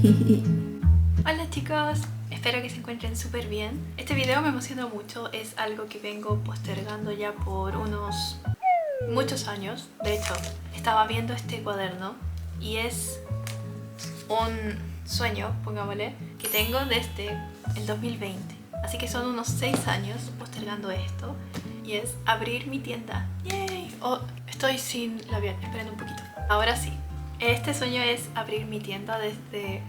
Hola chicos, espero que se encuentren súper bien. Este video me emociona mucho, es algo que vengo postergando ya por muchos años. De hecho, estaba viendo este cuaderno y es un sueño, pongámosle, que tengo desde el 2020. Así que son unos 6 años postergando esto y es abrir mi tienda. ¡Yay! Oh, estoy sin labial, esperen un poquito. Ahora sí. Este sueño es abrir mi tienda desde...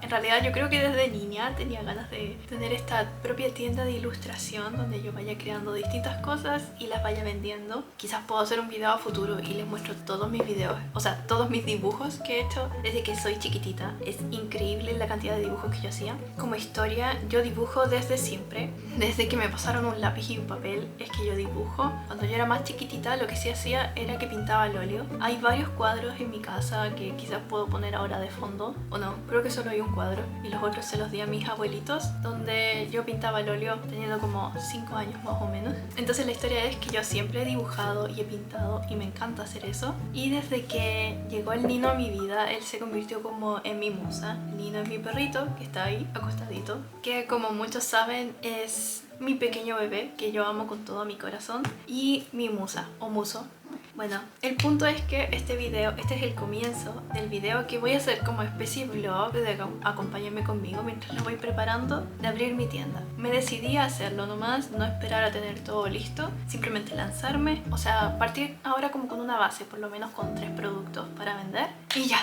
en realidad yo creo que desde niña tenía ganas de tener esta propia tienda de ilustración donde yo vaya creando distintas cosas y las vaya vendiendo. Quizás puedo hacer un video a futuro y les muestro todos mis videos, o sea, todos mis dibujos que he hecho desde que soy chiquitita. Es increíble la cantidad de dibujos que yo hacía. Como historia, yo dibujo desde siempre. Desde que me pasaron un lápiz y un papel es que yo dibujo. Cuando yo era más chiquitita lo que sí hacía era que pintaba al óleo. Hay varios cuadros en mi casa que quizás puedo poner ahora de fondo, o no, creo que solo hay un cuadro y los otros se los di a mis abuelitos, donde yo pintaba al óleo teniendo como 5 años más o menos. Entonces la historia es que yo siempre he dibujado y he pintado y me encanta hacer eso, y desde que llegó el Nino a mi vida, él se convirtió como en mi musa. Nino es mi perrito que está ahí acostadito, que como muchos saben es mi pequeño bebé que yo amo con todo mi corazón, y mi musa o muso. Bueno, el punto es que este es el comienzo del video que voy a hacer como especie vlog de acompáñenme conmigo mientras lo voy preparando de abrir mi tienda. Me decidí a hacerlo nomás, no esperar a tener todo listo, simplemente lanzarme, o sea, partir ahora como con una base, por lo menos con 3 productos para vender. Y ya,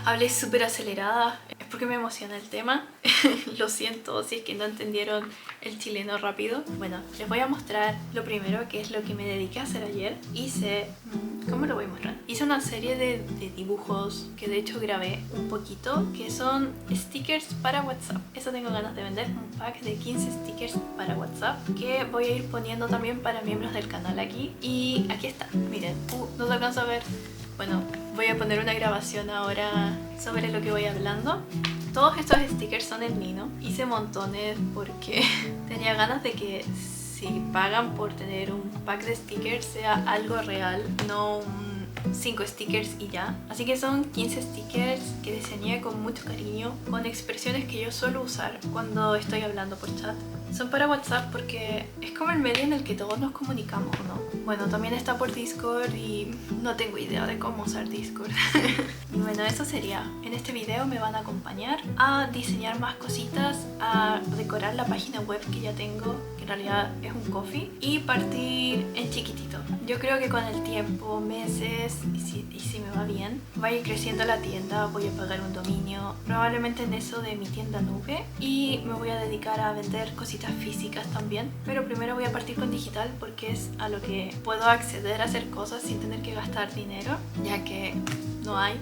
hablé súper acelerada, es porque me emociona el tema. Lo siento si es que no entendieron el chileno rápido. Bueno, les voy a mostrar lo primero, que es lo que me dediqué a hacer ayer. ¿Cómo lo voy a mostrar? Hice una serie de dibujos que de hecho grabé un poquito, que son stickers para WhatsApp. Eso tengo ganas de vender, un pack de 15 stickers para WhatsApp que voy a ir poniendo también para miembros del canal aquí. Y aquí está, miren, no se alcanza a ver. Bueno, voy a poner una grabación ahora sobre lo que voy hablando. Todos estos stickers son el Nino. Hice montones porque tenía ganas de que si pagan por tener un pack de stickers sea algo real, no 5 stickers y ya. Así que son 15 stickers que diseñé con mucho cariño, con expresiones que yo suelo usar cuando estoy hablando por chat. Son para WhatsApp porque es como el medio en el que todos nos comunicamos, ¿no? Bueno, también está por Discord y no tengo idea de cómo usar Discord. Y bueno, eso sería. En este video me van a acompañar a diseñar más cositas, a decorar la página web que ya tengo, que en realidad es un coffee, y partir en chiquitito. Yo creo que con el tiempo, meses, y si me va bien, va a ir creciendo la tienda, voy a pagar un dominio, probablemente en eso de mi tienda nube, y me voy a dedicar a vender cositas físicas también. Pero primero voy a partir con digital porque es a lo que puedo acceder a hacer cosas sin tener que gastar dinero, ya que no hay.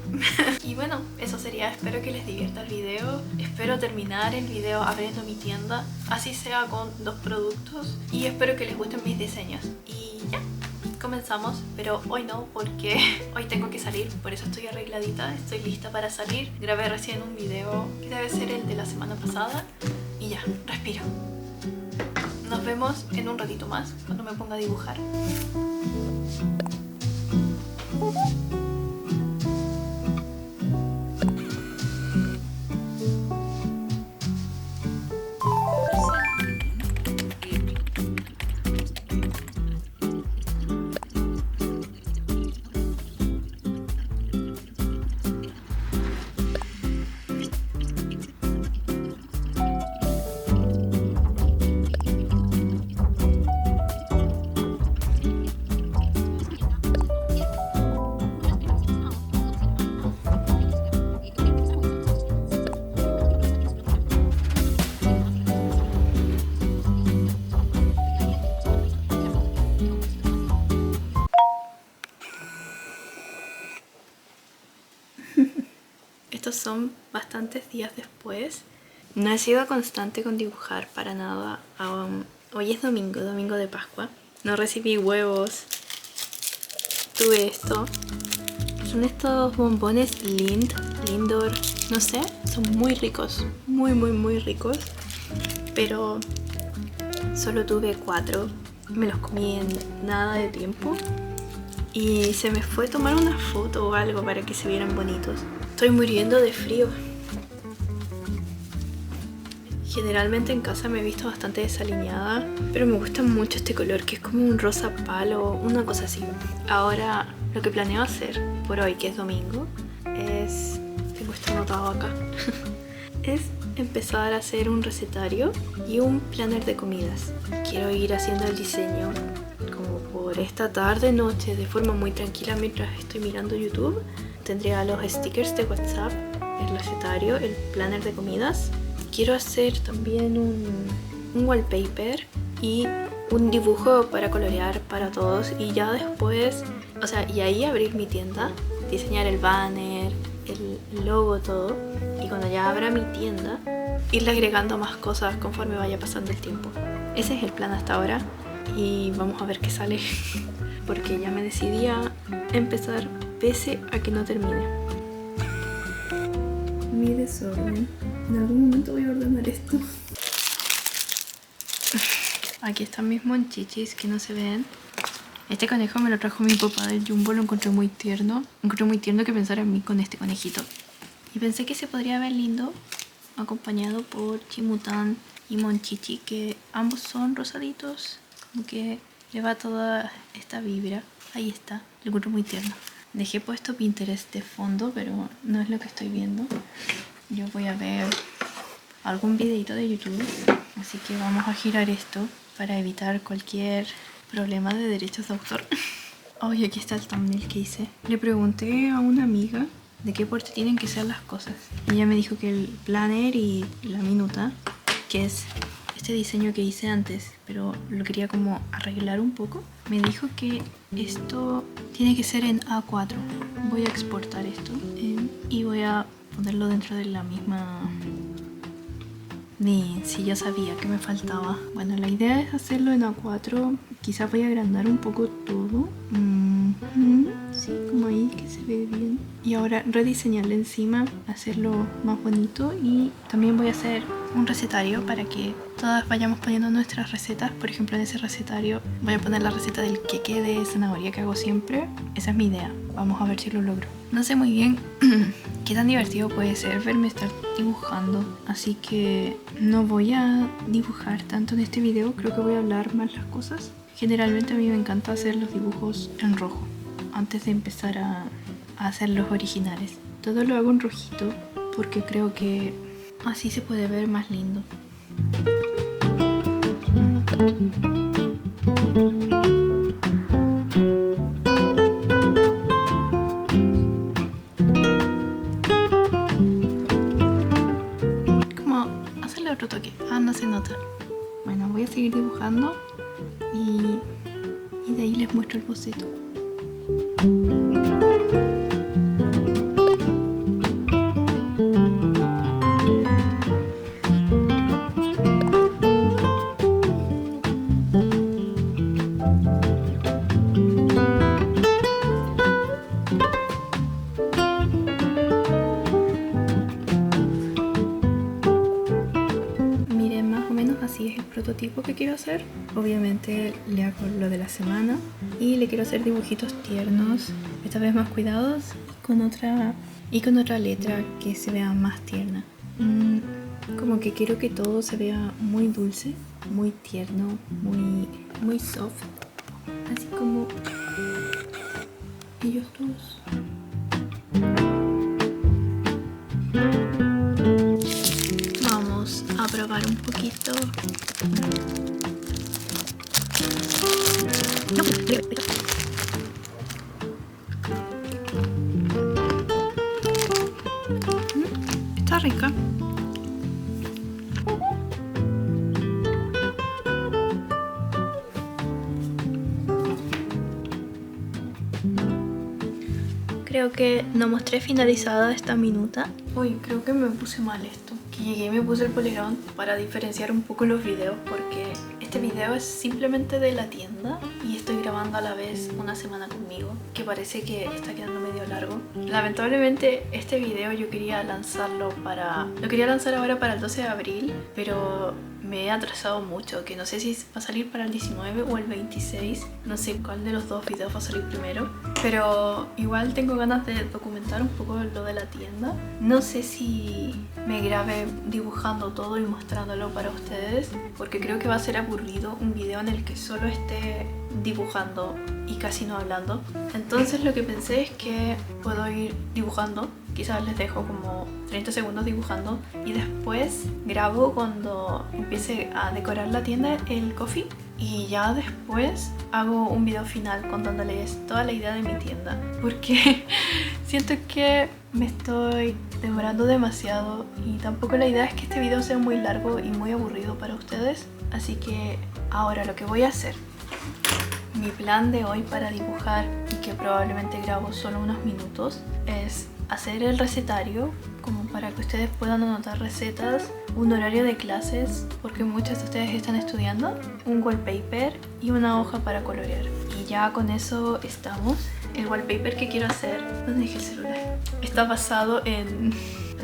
Y bueno, eso sería. Espero que les divierta el video. Espero terminar el video abriendo mi tienda, así sea con 2 productos, y espero que les gusten mis diseños. Y ya, comenzamos, pero hoy no porque hoy tengo que salir, por eso estoy arregladita, estoy lista para salir. Grabé recién un video que debe ser el de la semana pasada y ya, respiro. Nos vemos en un ratito más cuando me ponga a dibujar. Estos son bastantes días después. No he sido constante con dibujar para nada. Hoy es domingo de Pascua. No recibí huevos. Tuve esto. Son estos bombones Lindor, no sé. Son muy ricos. Muy ricos. Pero solo tuve 4. Me los comí en nada de tiempo. Y se me fue tomar una foto o algo para que se vieran bonitos. Estoy muriendo de frío. Generalmente en casa me he visto bastante desalineada, pero me gusta mucho este color que es como un rosa palo, una cosa así. Ahora lo que planeo hacer por hoy, que es domingo, es... tengo esto anotado acá. Es empezar a hacer un recetario y un planner de comidas. Quiero ir haciendo el diseño como por esta tarde, noche, de forma muy tranquila mientras estoy mirando YouTube. Tendría los stickers de WhatsApp, el recetario, el planner de comidas. Quiero hacer también un wallpaper y un dibujo para colorear para todos, y ya después, o sea, y ahí abrir mi tienda, diseñar el banner, el logo, todo, y cuando ya abra mi tienda, irle agregando más cosas conforme vaya pasando el tiempo. Ese es el plan hasta ahora y vamos a ver qué sale, porque ya me decidí a empezar pese a que no termine. Mi desorden. En algún momento voy a ordenar esto. Aquí están mis monchichis que no se ven. Este conejo me lo trajo mi papá del Jumbo, lo encontré muy tierno. Encontré muy tierno que pensara en mí con este conejito. Y pensé que se podría ver lindo acompañado por Chimután y Monchichi, que ambos son rosaditos. Como que le va toda esta vibra. Ahí está, lo encontré muy tierno. Dejé puesto Pinterest de fondo, pero no es lo que estoy viendo. Yo voy a ver algún videito de YouTube, así que vamos a girar esto para evitar cualquier problema de derechos de autor. Oh, y aquí está el thumbnail que hice. Le pregunté a una amiga de qué porte tienen que ser las cosas. Ella me dijo que el planner y la minuta, que es este diseño que hice antes, pero lo quería como arreglar un poco. Me dijo que esto tiene que ser en A4. Voy a exportar esto y voy a ponerlo dentro de la misma... Sí, ya sabía que me faltaba. Bueno, la idea es hacerlo en A4. Quizás voy a agrandar un poco todo. Sí, como ahí que se ve bien. Y ahora rediseñarle encima, hacerlo más bonito. Y también voy a hacer un recetario para que todas vayamos poniendo nuestras recetas. Por ejemplo, en ese recetario voy a poner la receta del queque de zanahoria que hago siempre. Esa es mi idea. Vamos a ver si lo logro. No sé muy bien qué tan divertido puede ser verme estar dibujando, así que no voy a dibujar tanto en este video. Creo que voy a hablar más las cosas. Generalmente a mí me encanta hacer los dibujos en rojo antes de empezar a hacer los originales. Todo lo hago en rojito porque creo que así se puede ver más lindo. Otro toque. No se nota. Bueno, voy a seguir dibujando y de ahí les muestro el boceto. Así es el prototipo que quiero hacer. Obviamente le hago lo de la semana y le quiero hacer dibujitos tiernos, esta vez más cuidados, con otra letra que se vea más tierna. Como que quiero que todo se vea muy dulce, muy tierno, muy soft, así como ellos todos. A probar un poquito. Está rica. Creo que no mostré finalizada esta minuta. Uy, creo que me puse mal esto. Que llegué y me puse el polerón para diferenciar un poco los videos, porque este video es simplemente de la tienda y estoy grabando a la vez una semana conmigo, que parece que está quedando medio largo. Lamentablemente este video yo quería lanzarlo lo quería lanzar ahora para el 12 de abril, pero me he atrasado mucho, que no sé si va a salir para el 19 o el 26, no sé cuál de los dos videos va a salir primero, pero igual tengo ganas de documentar un poco lo de la tienda. No sé si me grabe dibujando todo y mostrándolo para ustedes, porque creo que va a ser aburrido un video en el que solo esté dibujando y casi no hablando. Entonces lo que pensé es que puedo ir dibujando, quizás les dejo como 30 segundos dibujando y después grabo cuando empiece a decorar la tienda el coffee, y ya después hago un video final contándoles toda la idea de mi tienda, porque siento que me estoy demorando demasiado y tampoco la idea es que este video sea muy largo y muy aburrido para ustedes. Así que ahora lo que voy a hacer, mi plan de hoy para dibujar, y que probablemente grabo solo unos minutos, es hacer el recetario como para que ustedes puedan anotar recetas, un horario de clases, porque muchos de ustedes están estudiando, un wallpaper y una hoja para colorear. Y ya con eso estamos. El wallpaper que quiero hacer, ¿dónde dejé el celular? Está basado en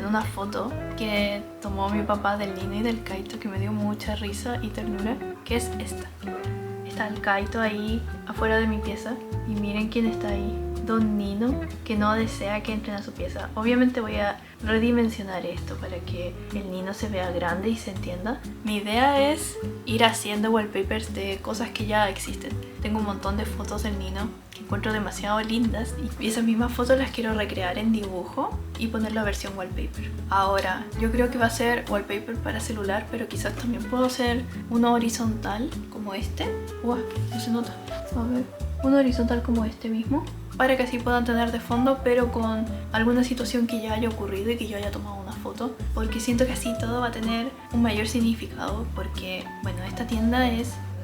una foto que tomó mi papá del Nino y del Kaito, que me dio mucha risa y ternura, que es esta. Está el Kaito ahí afuera de mi pieza y miren quién está ahí, Don Nino, que no desea que entren a su pieza. Obviamente voy a redimensionar esto para que el Nino se vea grande y se entienda. Mi idea es ir haciendo wallpapers de cosas que ya existen. Tengo un montón de fotos del Nino que encuentro demasiado lindas y esas mismas fotos las quiero recrear en dibujo y poner la versión wallpaper. Ahora, yo creo que va a ser wallpaper para celular, pero quizás también puedo hacer uno horizontal como este. ¡Uah! No se nota. A ver, uno horizontal como este mismo, para que así puedan tener de fondo, pero con alguna situación que ya haya ocurrido y que yo haya tomado una foto, porque siento que así todo va a tener un mayor significado, porque bueno, esta tienda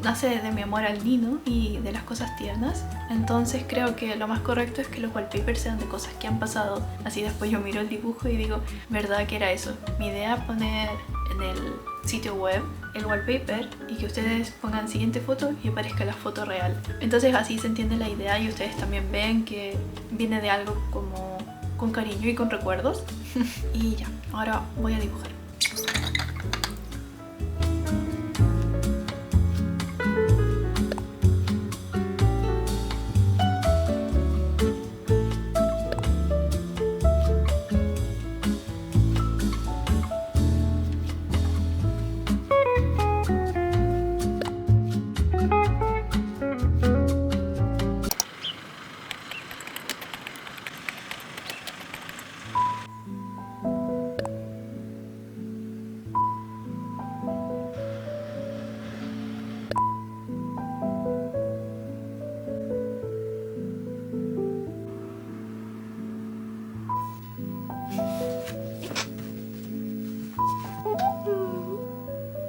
nace de mi amor al Nino y de las cosas tiernas. Entonces creo que lo más correcto es que los wallpapers sean de cosas que han pasado. Así después yo miro el dibujo y digo, ¿verdad que era eso? Mi idea es poner en el sitio web el wallpaper y que ustedes pongan siguiente foto y aparezca la foto real. Entonces así se entiende la idea y ustedes también ven que viene de algo como con cariño y con recuerdos. Y ya, ahora voy a dibujar.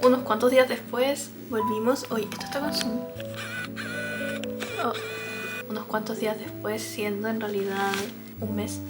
Unos cuantos días después volvimos. Oye, esto está con zoom. Oh. Unos cuantos días después, siendo en realidad un mes,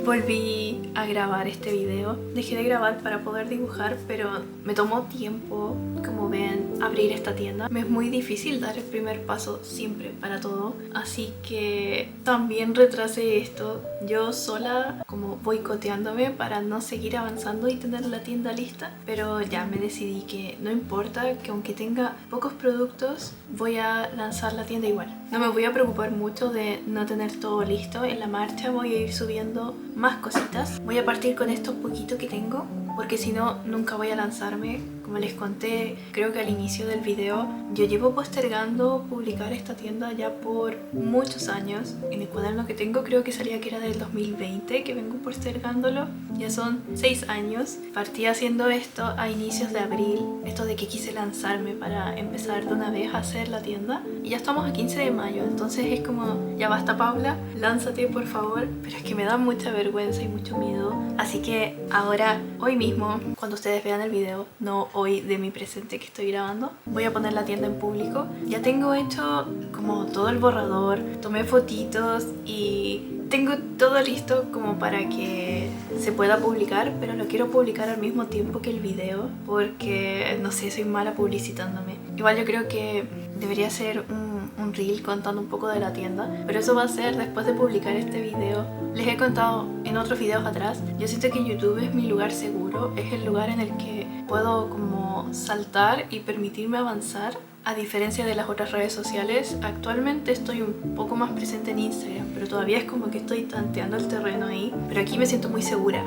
volví a grabar este video. Dejé de grabar para poder dibujar, pero me tomó tiempo, como ven, abrir esta tienda. Me es muy difícil dar el primer paso siempre para todo, así que también retrasé esto yo sola, como boicoteándome para no seguir avanzando y tener la tienda lista. Pero ya me decidí que no importa, que aunque tenga pocos productos, voy a lanzar la tienda igual. No me voy a preocupar mucho de no tener todo listo. En la marcha voy a ir subiendo más cositas. Voy a partir con esto poquito que tengo, porque si no, nunca voy a lanzarme. Como les conté, creo que al inicio del video, yo llevo postergando publicar esta tienda ya por muchos años. En el cuaderno que tengo creo que salía que era del 2020, que vengo postergándolo. Ya son 6 años. Partí haciendo esto a inicios de abril, esto de que quise lanzarme para empezar de una vez a hacer la tienda. Y ya estamos a 15 de mayo, entonces es como, ya basta Paula, lánzate por favor. Pero es que me da mucha vergüenza y mucho miedo. Así que ahora, hoy mismo, cuando ustedes vean el video, no hoy de mi presente que estoy grabando, voy a poner la tienda en público. Ya tengo hecho como todo el borrador, tomé fotitos y tengo todo listo como para que se pueda publicar, pero lo quiero publicar al mismo tiempo que el video porque, no sé, soy mala publicitándome. Igual yo creo que debería ser un reel contando un poco de la tienda, pero eso va a ser después de publicar este video. Les he contado en otros videos atrás, yo siento que YouTube es mi lugar seguro, es el lugar en el que puedo como saltar y permitirme avanzar. A diferencia de las otras redes sociales, actualmente estoy un poco más presente en Instagram, pero todavía es como que estoy tanteando el terreno ahí. Pero aquí me siento muy segura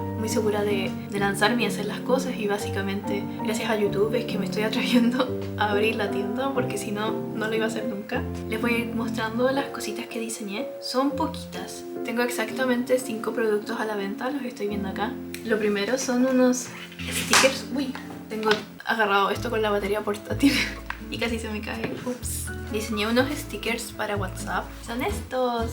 de lanzarme y hacer las cosas, y básicamente gracias a YouTube es que me estoy atreviendo a abrir la tienda, porque si no, no lo iba a hacer nunca. Les voy a ir mostrando las cositas que diseñé. Son poquitas. Tengo exactamente 5 productos a la venta, los estoy viendo acá. Lo primero son unos stickers. Uy, tengo agarrado esto con la batería portátil. Y casi se me cae. Ups. Diseñé unos stickers para WhatsApp. Son estos.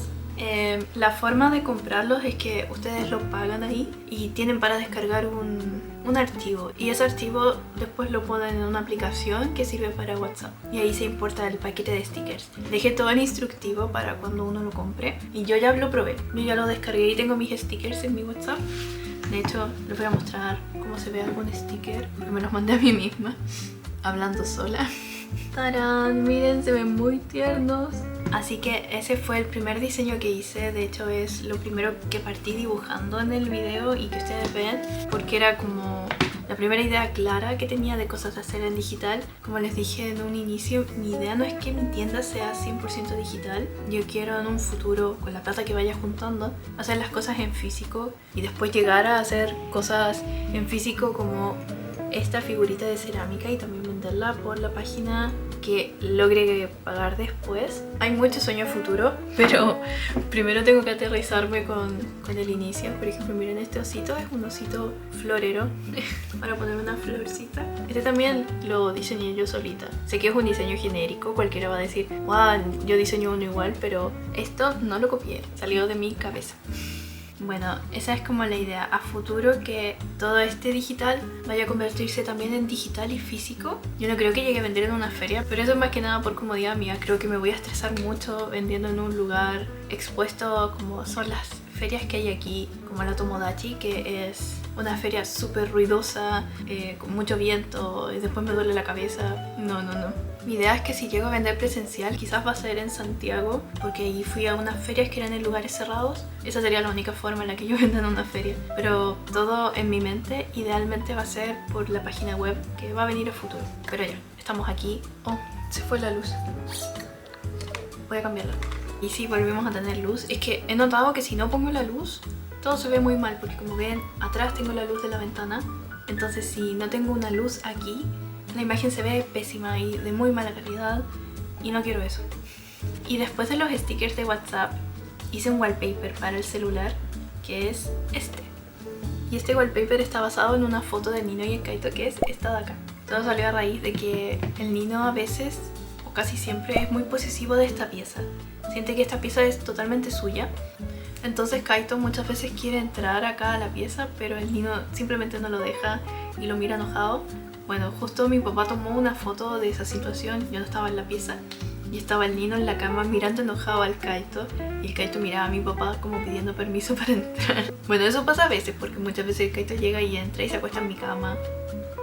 La forma de comprarlos es que ustedes lo pagan ahí y tienen para descargar un archivo. Y ese archivo después lo ponen en una aplicación que sirve para WhatsApp. Y ahí se importa el paquete de stickers. Dejé todo en instructivo para cuando uno lo compre. Y yo ya lo probé. Yo ya lo descargué y tengo mis stickers en mi WhatsApp. De hecho, les voy a mostrar cómo se ve algún sticker, porque me los mandé a mí misma, hablando sola. ¡Tarán! Miren, se ven muy tiernos. Así que ese fue el primer diseño que hice. De hecho es lo primero que partí dibujando en el video y que ustedes ven, porque era como la primera idea clara que tenía de cosas a hacer en digital. Como les dije en un inicio, mi idea no es que mi tienda sea 100% digital. Yo quiero en un futuro, con la plata que vaya juntando, hacer las cosas en físico y después llegar a hacer cosas en físico como esta figurita de cerámica y también venderla por la página que logre pagar después. Hay mucho sueño futuro, pero primero tengo que aterrizarme con el inicio. Por ejemplo, miren, este osito es un osito florero para poner una florcita. Este también lo diseñé yo solita. Sé que es un diseño genérico, cualquiera va a decir, wow, yo diseño uno igual, pero esto no lo copié, salió de mi cabeza. Bueno, esa es como la idea a futuro, que todo este digital vaya a convertirse también en digital y físico. Yo no creo que llegue a vender en una feria, pero eso es más que nada por comodidad mía. Creo que me voy a estresar mucho vendiendo en un lugar expuesto como son las ferias que hay aquí, como la Tomodachi, que es una feria súper ruidosa, con mucho viento, y después me duele la cabeza. No. Mi idea es que si llego a vender presencial, quizás va a ser en Santiago, porque ahí fui a unas ferias que eran en lugares cerrados. Esa sería la única forma en la que yo venda en una feria. Pero todo en mi mente, idealmente va a ser por la página web, que va a venir a futuro. Pero ya, estamos aquí. Oh, se fue la luz. Voy a cambiarla. Y sí, volvemos a tener luz. Es que he notado que si no pongo la luz, todo se ve muy mal, porque como ven, atrás tengo la luz de la ventana. Entonces si no tengo una luz aquí, la imagen se ve pésima y de muy mala calidad, y no quiero eso. Y después de los stickers de WhatsApp, hice un wallpaper para el celular, que es este. Y este wallpaper está basado en una foto de Nino y el Kaito, que es esta de acá. Todo salió a raíz de que el Nino a veces, o casi siempre, es muy posesivo de esta pieza. Siente que esta pieza es totalmente suya. Entonces Kaito muchas veces quiere entrar acá a la pieza, pero el Nino simplemente no lo deja y lo mira enojado. Bueno, justo mi papá tomó una foto de esa situación. Yo no estaba en la pieza y estaba el Nino en la cama mirando enojado al Kaito, y el Kaito miraba a mi papá como pidiendo permiso para entrar. Bueno, eso pasa a veces, porque muchas veces el Kaito llega y entra y se acuesta en mi cama.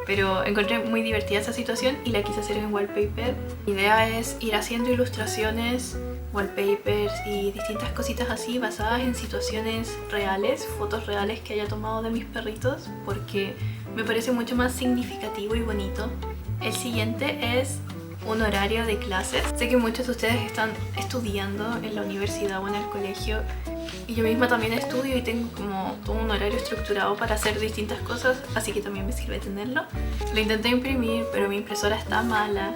Pero encontré muy divertida esa situación y la quise hacer en wallpaper. Mi idea es ir haciendo ilustraciones, wallpapers y distintas cositas así basadas en situaciones reales, fotos reales que haya tomado de mis perritos, porque me parece mucho más significativo y bonito. El siguiente es un horario de clases. Sé que muchos de ustedes están estudiando en la universidad o en el colegio, y yo misma también estudio y tengo como todo un horario estructurado para hacer distintas cosas, así que también me sirve tenerlo. Lo intenté imprimir, pero mi impresora está mala,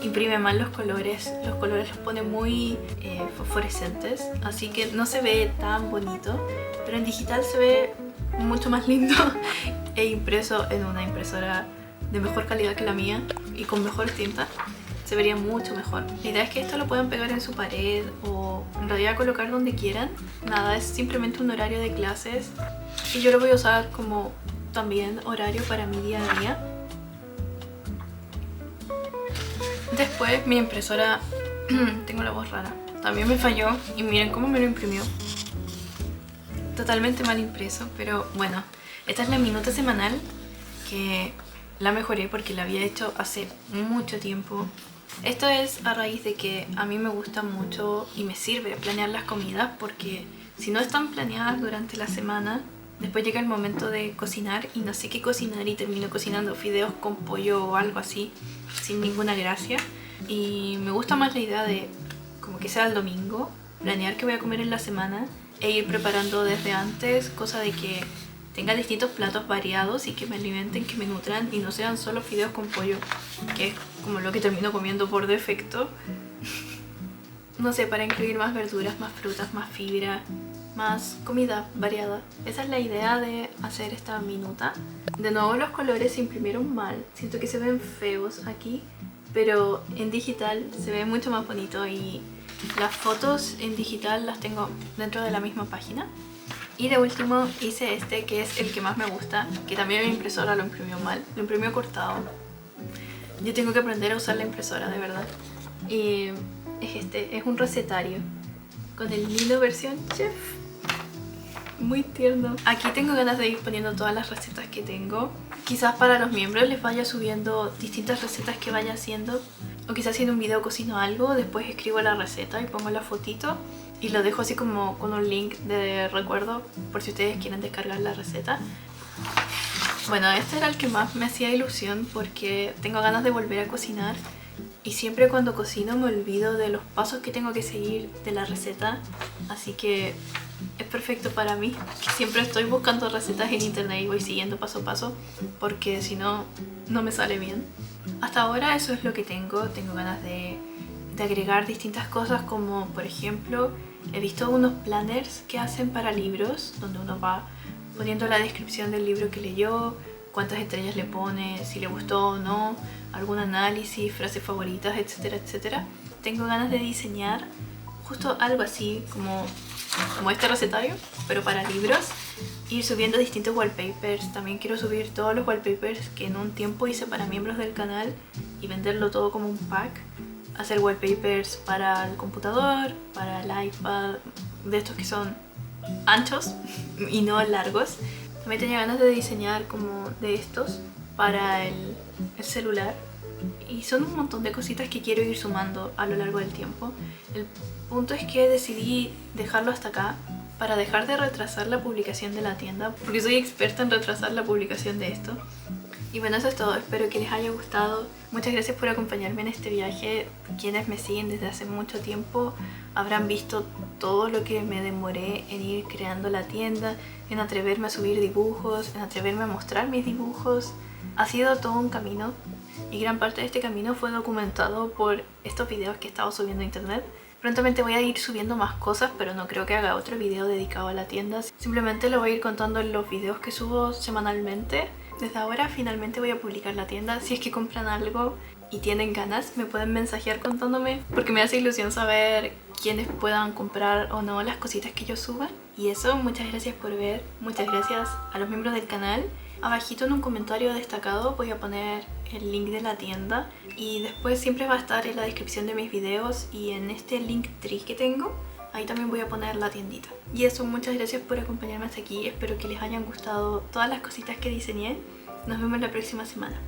imprime mal los colores los pone muy fosforescentes, así que no se ve tan bonito, pero en digital se ve mucho más lindo. He impreso en una impresora de mejor calidad que la mía y con mejor tinta. Se vería mucho mejor. La idea es que esto lo puedan pegar en su pared o en realidad colocar donde quieran. Nada, es simplemente un horario de clases y yo lo voy a usar como también horario para mi día a día. Después mi impresora, tengo la voz rara, también me falló y miren cómo me lo imprimió. Totalmente mal impreso, pero bueno, esta es la minuta semanal, que la mejoré porque la había hecho hace mucho tiempo. Esto es a raíz de que a mí me gusta mucho y me sirve planear las comidas, porque si no están planeadas durante la semana Después llega el momento de cocinar y no sé qué cocinar y termino cocinando fideos con pollo o algo así, sin ninguna gracia. Y me gusta más la idea de como que sea el domingo, planear qué voy a comer en la semana e ir preparando desde antes, cosa de que tenga distintos platos variados y que me alimenten, que me nutran y no sean solo fideos con pollo, que es como lo que termino comiendo por defecto. No sé, para incluir más verduras, más frutas, más fibra, más comida variada. Esa es la idea de hacer esta minuta. De nuevo los colores se imprimieron mal, siento que se ven feos aquí, pero en digital se ve mucho más bonito y las fotos en digital las tengo dentro de la misma página. Y de último hice este, que es el que más me gusta, que también mi impresora lo imprimió mal, lo imprimió cortado. Yo tengo que aprender a usar la impresora, de verdad. Y es este, es un recetario con el Nilo versión chef. Muy tierno. Aquí tengo ganas de ir poniendo todas las recetas que tengo. Quizás para los miembros les vaya subiendo distintas recetas que vaya haciendo. O quizás si en un video cocino algo, después escribo la receta y pongo la fotito. Y lo dejo así como con un link de recuerdo por si ustedes quieren descargar la receta. Bueno, este era el que más me hacía ilusión porque tengo ganas de volver a cocinar. Y siempre cuando cocino me olvido de los pasos que tengo que seguir de la receta. Así que es perfecto para mí, que siempre estoy buscando recetas en internet y voy siguiendo paso a paso, porque si no, no me sale bien. Hasta ahora eso es lo que tengo. Tengo ganas de agregar distintas cosas, como por ejemplo, he visto unos planners que hacen para libros, donde uno va poniendo la descripción del libro que leyó, cuántas estrellas le pone, si le gustó o no, algún análisis, frases favoritas, etcétera, etcétera. Tengo ganas de diseñar justo algo así como este recetario, pero para libros. Ir subiendo distintos wallpapers. También quiero subir todos los wallpapers que en un tiempo hice para miembros del canal y venderlo todo como un pack. Hacer wallpapers para el computador, para el iPad, de estos que son anchos y no largos. También tenía ganas de diseñar como de estos para el celular. Y son un montón de cositas que quiero ir sumando a lo largo del tiempo. El punto es que decidí dejarlo hasta acá para dejar de retrasar la publicación de la tienda, porque soy experta en retrasar la publicación de esto. Y bueno, eso es todo. Espero que les haya gustado. Muchas gracias por acompañarme en este viaje. Quienes me siguen desde hace mucho tiempo habrán visto todo lo que me demoré en ir creando la tienda, en atreverme a subir dibujos, en atreverme a mostrar mis dibujos. Ha sido todo un camino y gran parte de este camino fue documentado por estos videos que he estado subiendo a internet. Prontamente voy a ir subiendo más cosas, pero no creo que haga otro video dedicado a la tienda. Simplemente lo voy a ir contando en los videos que subo semanalmente. Desde ahora finalmente voy a publicar la tienda. Si es que compran algo y tienen ganas, me pueden mensajear contándome, porque me hace ilusión saber quiénes puedan comprar o no las cositas que yo suba. Y eso, muchas gracias por ver. Muchas gracias a los miembros del canal. Abajito en un comentario destacado voy a poner el link de la tienda y después siempre va a estar en la descripción de mis videos y en este Linktree que tengo, ahí también voy a poner la tiendita. Y eso, muchas gracias por acompañarme hasta aquí. Espero que les hayan gustado todas las cositas que diseñé. Nos vemos la próxima semana.